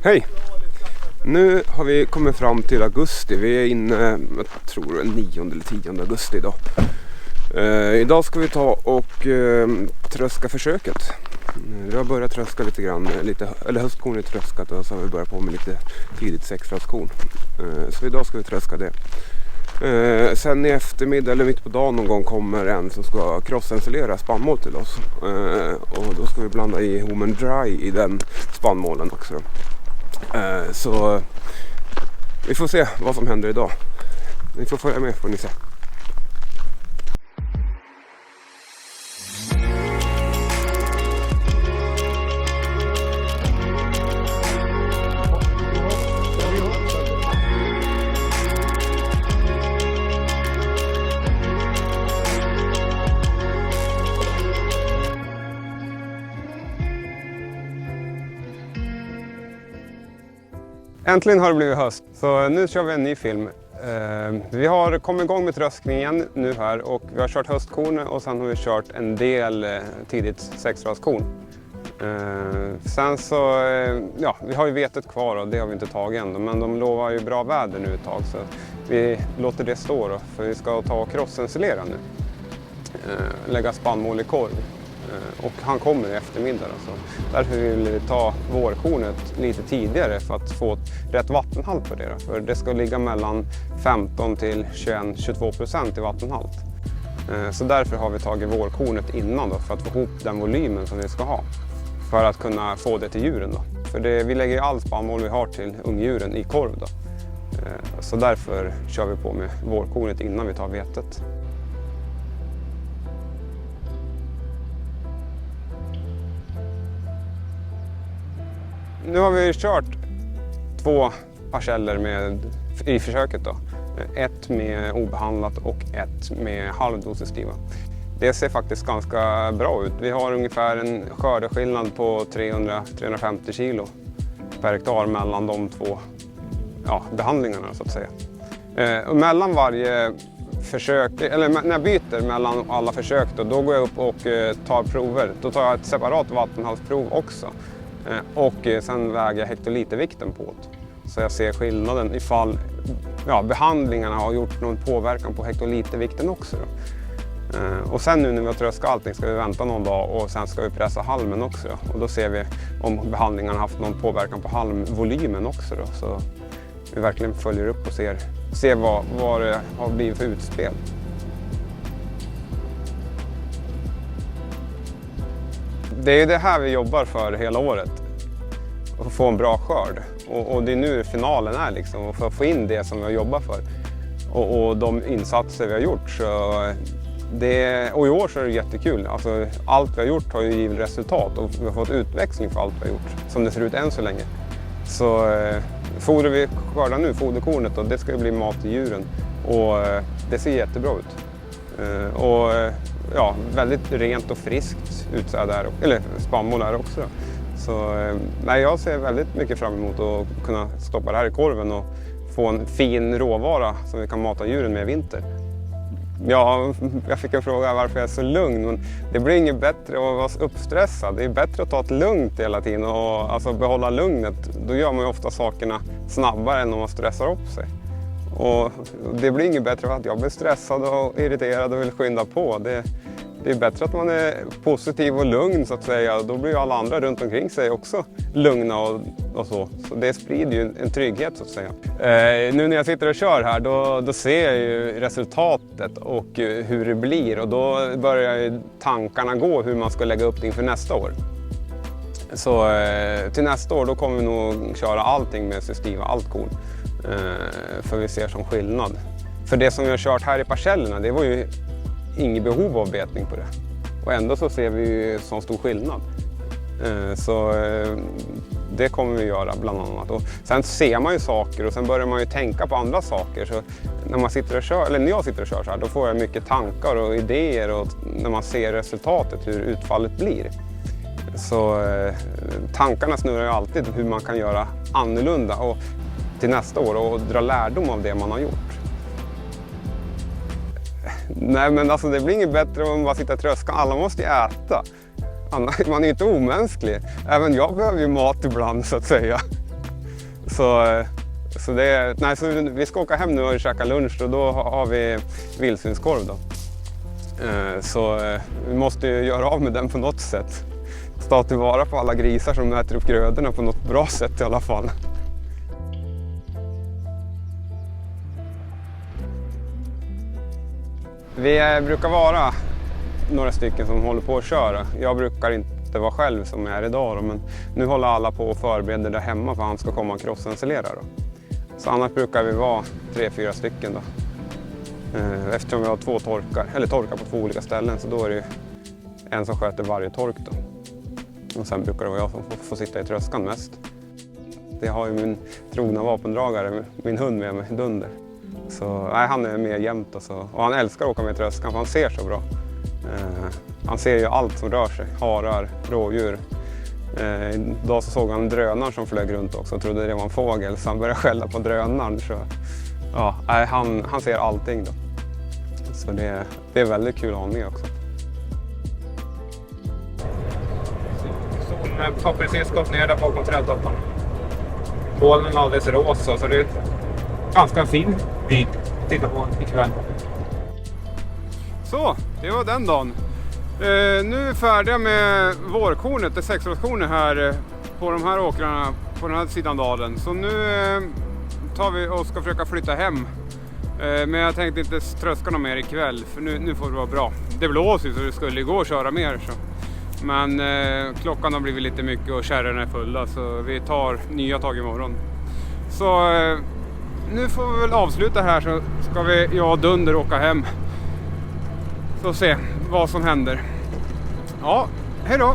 Hej! Nu har vi kommit fram till augusti. Vi är inne, jag tror 9 eller 10 augusti idag. Idag ska vi ta och tröska försöket. Vi har börjat tröska lite grann, eller höstkorn är tröskat och så har vi börjat på med lite tidigt sexfraskorn. Så idag ska vi tröska det. Sen i eftermiddag eller mitt på dagen någon gång kommer en som ska crossensilera spannmål till oss. Och då ska vi blanda i home and dry i den spannmålen också. Så vi får se vad som händer idag. Ni får följa med får ni se. Äntligen har det blivit höst, så nu kör vi en ny film. Vi har kommit igång med tröskningen nu här och vi har kört höstkorn och sen har vi kört en del tidigt sexfraskorn. Sen så, ja, vi har ju vetet kvar och det har vi inte tagit än, men de lovar ju bra väder nu ett tag så vi låter det stå då, för vi ska ta och crossensilera nu. Lägga spannmål i korv. Och han kommer i eftermiddag. Alltså. Därför vill vi ta vårkornet lite tidigare för att få rätt vattenhalt på det. För det ska ligga mellan 15 till 21-22% i vattenhalt. Så därför har vi tagit vårkornet innan då, för att få ihop den volymen som vi ska ha. För att kunna få det till djuren då. För vi lägger ju all spannmål vi har till ungdjuren i korv då. Så därför kör vi på med vårkornet innan vi tar vetet. Nu har vi kört 2 parceller i försöket då. Ett med obehandlat och ett med halvdosestiva. Det ser faktiskt ganska bra ut. Vi har ungefär en skördeskillnad på 300-350 kilo per hektar mellan de 2 behandlingarna så att säga. Och mellan varje försök, eller när jag byter mellan alla försök då går jag upp och tar prover. Då tar jag ett separat vattenhaltsprov också. Och sen väger jag hektolitervikten på det. Så jag ser skillnaden ifall behandlingarna har gjort någon påverkan på hektolitervikten också. Då. Och sen nu när vi har tröskat allting ska vi vänta någon dag och sen ska vi pressa halmen också. Då. Och då ser vi om behandlingarna har haft någon påverkan på halmvolymen också. Då. Så vi verkligen följer upp och ser vad det har blivit för utspel. Det är det här vi jobbar för hela året, att få en bra skörd. Och det är nu finalen är liksom, för att få in det som vi har jobbat för. Och de insatser vi har gjort. Och i år så är det jättekul. Alltså, allt vi har gjort har ju givit resultat och vi har fått utväxling för allt vi har gjort, som det ser ut än så länge. Så foder vi skördar nu, foderkornet, och det ska ju bli mat till djuren. Och det ser jättebra ut. Och väldigt rent och friskt utsäde där, eller spannmål där också. Så jag ser väldigt mycket fram emot att kunna stoppa det här i korven och få en fin råvara som vi kan mata djuren med i vinter. Ja, jag fick en fråga varför jag är så lugn, men det blir inget bättre att vara uppstressad. Det är bättre att ta det lugnt hela tiden och alltså behålla lugnet. Då gör man ju ofta sakerna snabbare än om man stressar upp sig. Och det blir inget bättre för att jag blir stressad och irriterad och vill skynda på. Det är bättre att man är positiv och lugn så att säga. Då blir ju alla andra runt omkring sig också lugna och så. Så det sprider ju en trygghet så att säga. Nu när jag sitter och kör här då ser jag ju resultatet och hur det blir. Och då börjar ju tankarna gå hur man ska lägga upp det inför nästa år. Så till nästa år då kommer vi nog köra allting med Cestiva, allt korn. För vi ser som skillnad. För det som vi har kört här i parcellerna, det var ju inget behov av betning på det. Och ändå så ser vi ju sån stor skillnad. Så det kommer vi göra bland annat. Och sen ser man ju saker och sen börjar man ju tänka på andra saker. Så när man sitter och kör, eller när jag sitter och kör så här, då får jag mycket tankar och idéer och när man ser resultatet, hur utfallet blir. Så tankarna snurrar ju alltid hur man kan göra annorlunda och till nästa år och dra lärdom av det man har gjort. Nej, men alltså det blir inget bättre om man bara sitter och tröskar. Alla måste ju äta. Man är ju inte omänsklig. Även jag behöver ju mat ibland så att säga. Så vi ska åka hem nu och käka lunch och då har vi vildsvinskorv då. Så vi måste ju göra av med den på något sätt. Ta tillvara på alla grisar som äter upp grödorna på något bra sätt i alla fall. Vi brukar vara några stycken som håller på att köra. Jag brukar inte vara själv som jag är idag då, men nu håller alla på och förbereder där hemma för att han ska komma och crossventilera då. Så annars brukar vi vara 3-4 stycken då. Eftersom vi har torkar på 2 olika ställen så då är det en som sköter varje tork då. Och sen brukar det vara jag som får sitta i tröskan mest. Det har ju min trogna vapendragare, min hund med mig, Dunder. Så han är med jämt och han älskar att åka med i tröskan för han ser så bra. Han ser ju allt som rör sig, harar, rådjur. Idag så såg han drönaren som flög runt också och trodde det var en fågel så han började skälla på drönaren. Så, ja, han ser allting då. Så det är väldigt kul att ha med också. Solen har precis gått ner där bakom trädtopparna. Molnen är alldeles rosa så det är ganska fin bit att titta på ikväll. Så, det var den dagen. Nu är vi färdiga med vårkornet, det 6-årskornet här på de här åkrarna på den här sidan dalen. Så nu tar vi och ska försöka flytta hem. Men jag tänkte inte tröska någon mer ikväll för nu får det vara bra. Det blåser så det skulle gå att köra mer. Så. Men klockan har blivit lite mycket och kärrorna är fulla så vi tar nya tag imorgon. Så nu får vi väl avsluta här så ska jag och Dunder åka hem. Så se vad som händer. Ja, hej då!